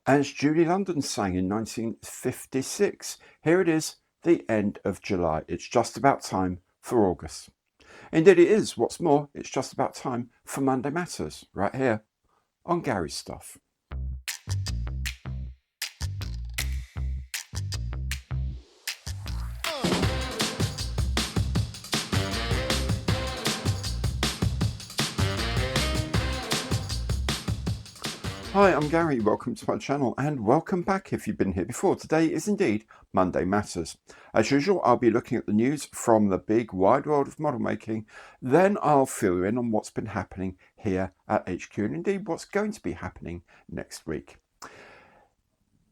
As Julie London sang in 1956. Here it is, the end of July. It's just about time for August. Indeed it is. What's more, it's just about time for Monday Matters, right here on Gary's Stuff. Hi, I'm Gary, welcome to my channel and welcome back if you've been here before. Today is indeed Monday Matters. As usual, I'll be looking at the news from the big wide world of model making, then I'll fill you in on what's been happening here at HQ and indeed what's going to be happening next week.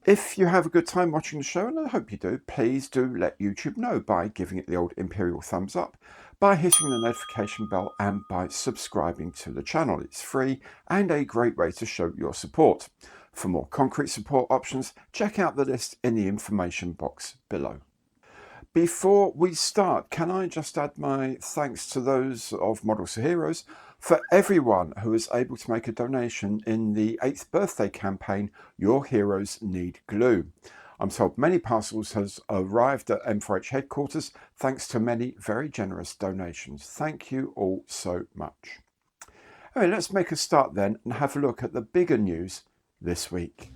If you have a good time watching the show, and I hope you do, please do let YouTube know by giving it the old imperial thumbs up, by hitting the notification bell and by subscribing to the channel. It's free and a great way to show your support. For more concrete support options, check out the list in the information box below. Before we start, can I just add my thanks to those of Models for Heroes for everyone who is able to make a donation in the 8th birthday campaign, Your Heroes Need Glue. I'm told many parcels has arrived at M4H headquarters thanks to many very generous donations. Thank you all so much. Anyway, let's make a start then and have a look at the bigger news this week.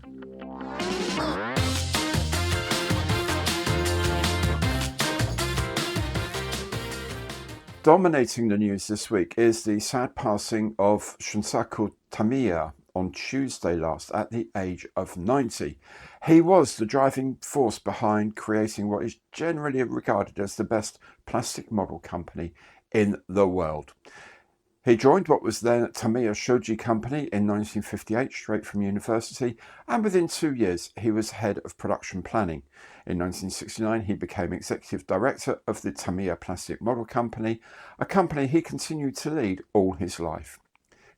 Dominating the news this week is the sad passing of Shunsaku Tamiya on Tuesday last at the age of 90. He was the driving force behind creating what is generally regarded as the best plastic model company in the world. He joined what was then Tamiya Shoji Company in 1958, straight from university, and within 2 years he was head of production planning. In 1969 he became executive director of the Tamiya Plastic Model Company, a company he continued to lead all his life.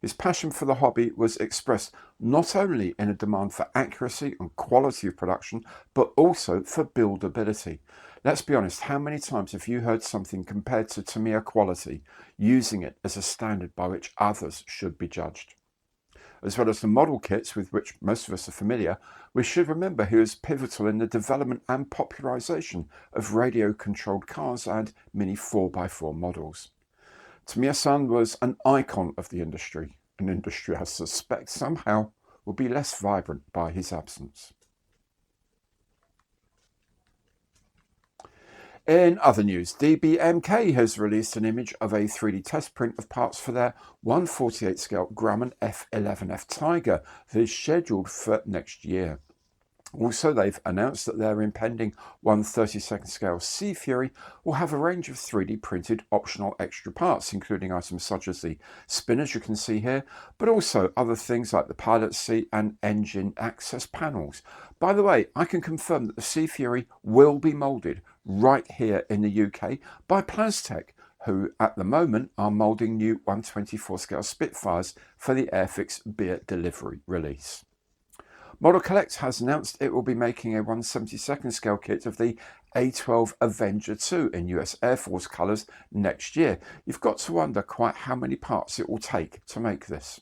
His passion for the hobby was expressed not only in a demand for accuracy and quality of production, but also for buildability. Let's be honest, how many times have you heard something compared to Tamiya quality, using it as a standard by which others should be judged? As well as the model kits with which most of us are familiar, we should remember he was pivotal in the development and popularisation of radio-controlled cars and mini 4x4 models. Tamiya-san was an icon of the industry, an industry I suspect somehow will be less vibrant by his absence. In other news, DBMK has released an image of a 3D test print of parts for their 1/48 scale Grumman F11F Tiger that is scheduled for next year. Also, they've announced that their impending 1/32 scale Sea Fury will have a range of 3D printed optional extra parts, including items such as the spinners you can see here, but also other things like the pilot seat and engine access panels. By the way, I can confirm that the Sea Fury will be moulded right here in the UK by Plastech, who at the moment are moulding new 1/24 scale Spitfires for the Airfix beer delivery release. Model Collect has announced it will be making a 1/72 scale kit of the A12 Avenger 2 in US Air Force colours next year. You've got to wonder quite how many parts it will take to make this.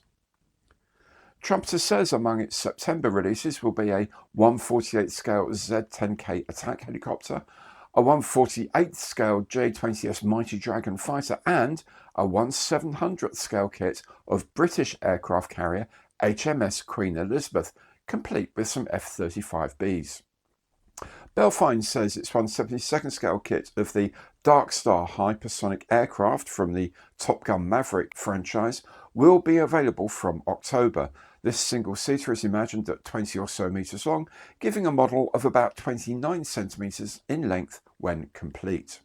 Trumpeter says among its September releases will be a 1/48 scale Z10K attack helicopter, a 1/48 scale J-20S Mighty Dragon fighter and a 1/700th scale kit of British aircraft carrier HMS Queen Elizabeth, complete with some F-35Bs. Belfine says its 1/72 scale kit of the Dark Star hypersonic aircraft from the Top Gun Maverick franchise will be available from October. This single-seater is imagined at 20 or so metres long, giving a model of about 29 centimetres in length when complete.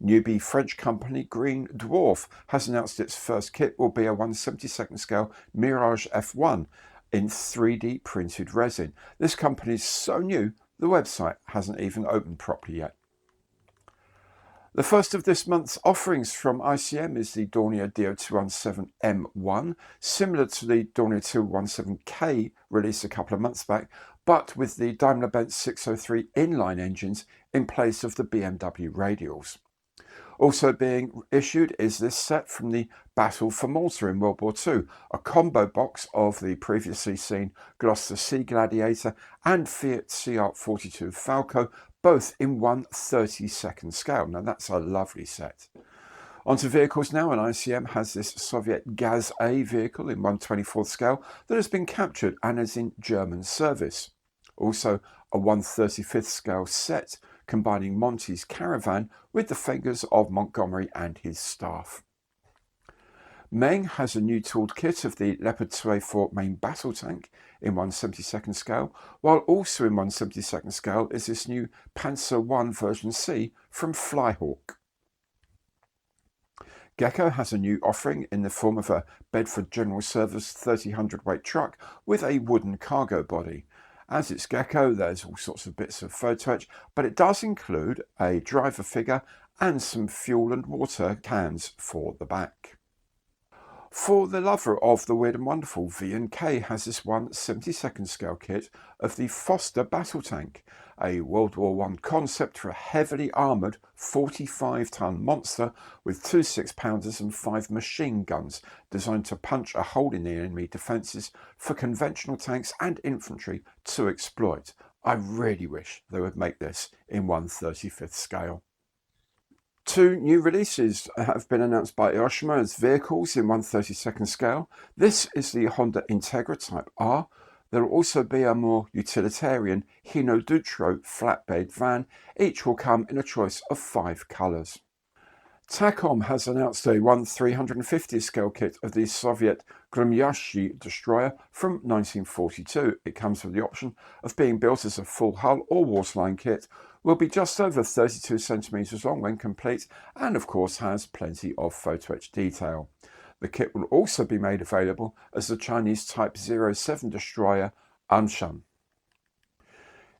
Newbie French company Green Dwarf has announced its first kit will be a 1/72 scale Mirage F1 in 3D printed resin. This company is so new, the website hasn't even opened properly yet. The first of this month's offerings from ICM is the Dornier DO217M1, similar to the Dornier 217K released a couple of months back, but with the Daimler-Benz 603 inline engines in place of the BMW radials. Also being issued is this set from the Battle for Malta in World War II, a combo box of the previously seen Gloucester Sea Gladiator and Fiat CR42 Falco, both in 1/32 scale. Now that's a lovely set. Onto vehicles now, and ICM has this Soviet Gaz A vehicle in 1/24 scale that has been captured and is in German service. Also a 1/35 scale set combining Monty's Caravan with the figures of Montgomery and his staff. Meng has a new tooled kit of the Leopard 2A4 main battle tank in 1/72 scale, while also in 1/72 scale is this new Panzer I version C from Flyhawk. Gecko has a new offering in the form of a Bedford General Service 3000 weight truck with a wooden cargo body. As it's Gecko, there's all sorts of bits of photo etch, but it does include a driver figure and some fuel and water cans for the back. For the lover of the weird and wonderful, V&K has this 1/72 scale kit of the Foster battle tank, a World War I concept for a heavily armoured 45-ton monster with 2 6-pounders and 5 machine guns designed to punch a hole in the enemy defences for conventional tanks and infantry to exploit. I really wish they would make this in 1/35 scale. 2 new releases have been announced by Hiroshima as vehicles in 1/32 scale. This is the Honda Integra Type R. There will also be a more utilitarian Hino Dutro flatbed van. Each will come in a choice of 5 colours. TACOM has announced a 1/350 scale kit of the Soviet Grumyashi destroyer from 1942. It comes with the option of being built as a full hull or waterline kit, will be just over 32 centimetres long when complete, and of course has plenty of photo etch detail. The kit will also be made available as the Chinese Type 07 destroyer Anshan.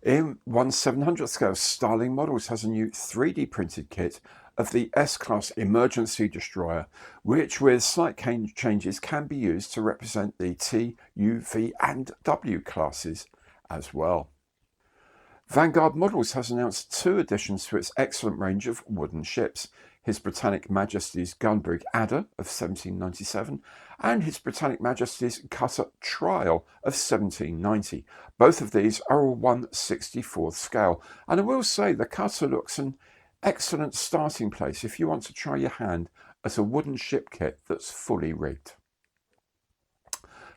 In 1/700 scale, Starling Models has a new 3D printed kit of the S-Class Emergency Destroyer, which with slight changes can be used to represent the T, U, V and W classes as well. Vanguard Models has announced 2 additions to its excellent range of wooden ships, His Britannic Majesty's Gunbrig Adder of 1797 and His Britannic Majesty's Cutter Trial of 1790. Both of these are a 1/64 scale, and I will say the cutter looks an excellent starting place if you want to try your hand at a wooden ship kit that's fully rigged.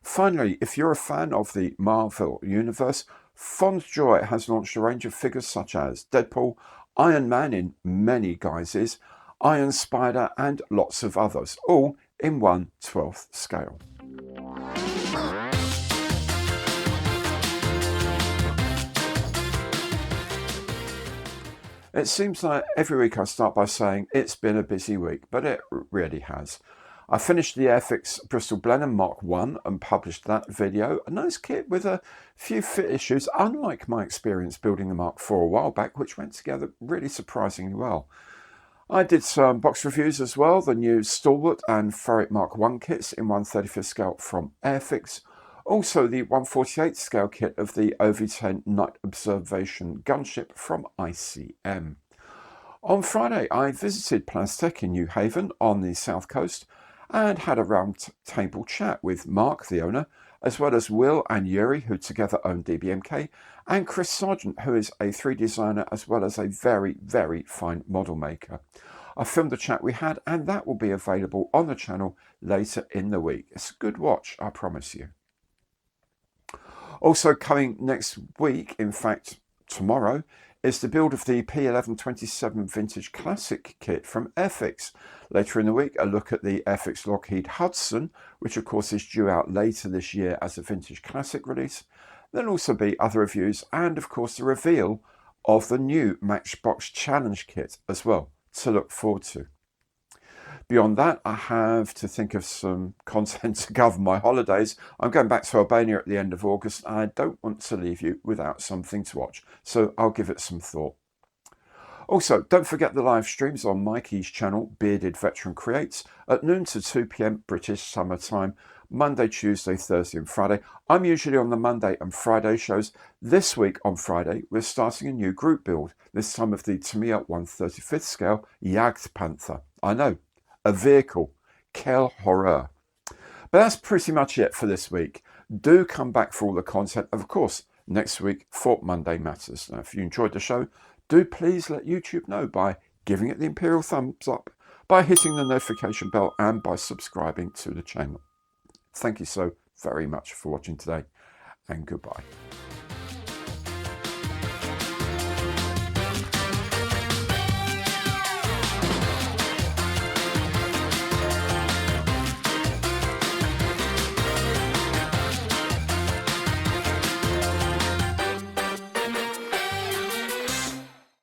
Finally, if you're a fan of the Marvel Universe, Fond Joy has launched a range of figures such as Deadpool, Iron Man in many guises, Iron Spider and lots of others, all in 1/12 scale. It seems like every week I start by saying it's been a busy week, but it really has. I finished the Airfix Bristol Blenheim Mark I and published that video. A nice kit with a few fit issues, unlike my experience building the Mark IV a while back, which went together really surprisingly well. I did some box reviews as well, the new Stalwart and Ferret Mark I kits in 1/35 scale from Airfix. Also the 1/48 scale kit of the OV10 Night Observation gunship from ICM. On Friday, I visited Plastec in New Haven on the south coast and had a round table chat with Mark, the owner, as well as Will and Yuri, who together own DBMK, and Chris Sargent, who is a 3D designer as well as a very, very fine model maker. I filmed the chat we had, and that will be available on the channel later in the week. It's a good watch, I promise you. Also coming next week, in fact tomorrow, is the build of the P1127 Vintage Classic kit from Airfix. Later in the week, a look at the Airfix Lockheed Hudson, which of course is due out later this year as a Vintage Classic release. There'll also be other reviews and of course the reveal of the new Matchbox Challenge kit as well to look forward to. Beyond that, I have to think of some content to cover my holidays. I'm going back to Albania at the end of August, and I don't want to leave you without something to watch, so I'll give it some thought. Also, don't forget the live streams on Mikey's channel, Bearded Veteran Creates, at noon to 2 p.m. British Summer Time, Monday, Tuesday, Thursday and Friday. I'm usually on the Monday and Friday shows. This week on Friday, we're starting a new group build, this time of the Tamiya 1/35th scale Jagdpanther. I know, a vehicle. Quelle horreur. But that's pretty much it for this week. Do come back for all the content. Of course, next week, Fort Monday Matters. Now, if you enjoyed the show, do please let YouTube know by giving it the Imperial thumbs up, by hitting the notification bell, and by subscribing to the channel. Thank you so very much for watching today, and goodbye.